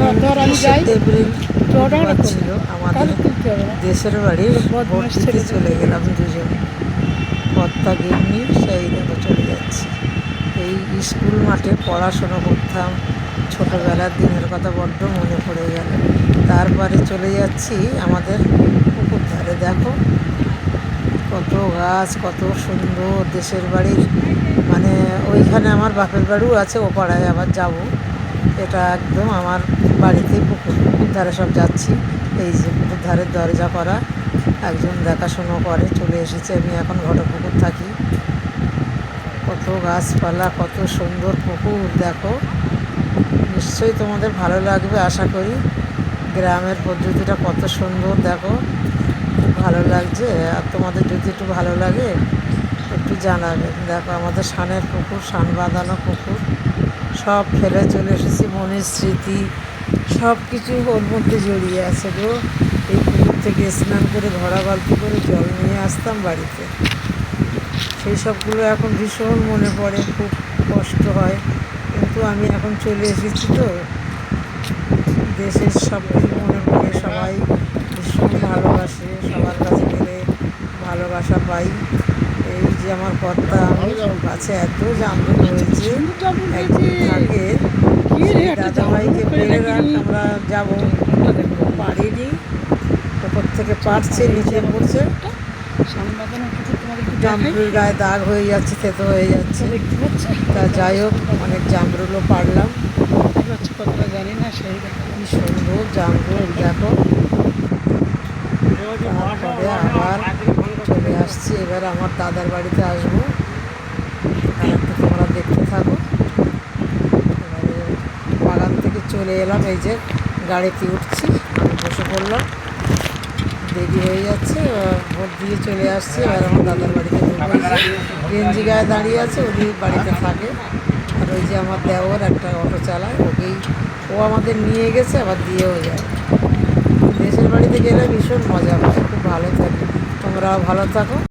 April ছিল আমাদের দেশের বাড়ি ভোট দিতে চলে গেলাম দুজন, কর্তা গিন্নি, সেই দেখো চলে যাচ্ছি। এই স্কুল মাঠে পড়াশোনা করতাম, ছোটোবেলার দিনের কথা বড্ড মনে পড়ে গেল। তারপরে চলে যাচ্ছি আমাদের পুকুর ধারে, দেখো কত গাছ, কত সুন্দর দেশের বাড়ির, মানে ওইখানে আমার বাপের বাড়িও আছে, ও পাড়ায় আবার যাব। এটা একদম আমার বাড়িতেই পুকুর ধারে সব যাচ্ছি। এই যে পুকুর ধারের দরজা করা, একজন দেখাশুনো করে, চলে এসেছে। আমি এখন ঘটপুকুর থাকি। কত গাছপালা, কত সুন্দর পুকুর, দেখো নিশ্চয়ই তোমাদের ভালো লাগবে আশা করি। গ্রামের পদ্ধতিটা কত সুন্দর, দেখো খুব ভালো লাগছে। আর তোমাদের যদি একটু ভালো লাগে একটু জানাবেন। দেখো আমাদের সানের পুকুর, সান বাঁধানো পুকুর, সব ফেলে চলে এসেছি, মনের স্মৃতি সব কিছু ওর মধ্যে জড়িয়ে আছে গো। এই পুকুর থেকে স্নান করে ভরা বালতি করে জল নিয়ে আসতাম বাড়িতে, সেই সবগুলো এখন ভীষণ মনে পড়ে, খুব কষ্ট হয়। কিন্তু আমি এখন চলে এসেছি তো, দেশের সব কিছু মনে পড়ে, সবাই ভীষণ ভালোবাসে, সবার কাছে গেলে ভালোবাসা পাই। এই যে আমার কর্তা, আমি গাছে এত জামরুল হয়েছে, একদিন থাকে দাদাভাইকে পেরে রাখ, আমরা যাবো, পারিনি, ওপর থেকে পারছে, নিচে পড়ছে, জামরুল গায়ে দাগ হয়ে যাচ্ছে, থেতো হয়ে যাচ্ছে। তা যাই হোক, অনেক জামরুলও পারলাম, কতটা জানি না, সেই কি সুন্দর জামরুল দেখো। তারপরে আবার চলে আসছি, এবার আমার দাদার বাড়িতে আসবো, আর একটু তোমরা দেখতে থাকো। এবারে বাগান থেকে চলে এলাম, এই যে গাড়িতে উঠছি, আমি বসে পড়লাম, দেরি হয়ে যাচ্ছে, ভোট দিয়ে চলে আসছি। এবার আমার দাদার বাড়িতে গেঞ্জি গায়ে দাঁড়িয়ে আছে, উনি বাড়িতে থাকে। আর ওই যে আমার দেওর একটা অটো চালায়, ওকেই, ও আমাদের নিয়ে গেছে, আবার দিয়েও যায়। দেশের বাড়িতে গেলে ভীষণ মজা পায়, খুব ভালো থাকে। তোমরাও ভালো থাকো।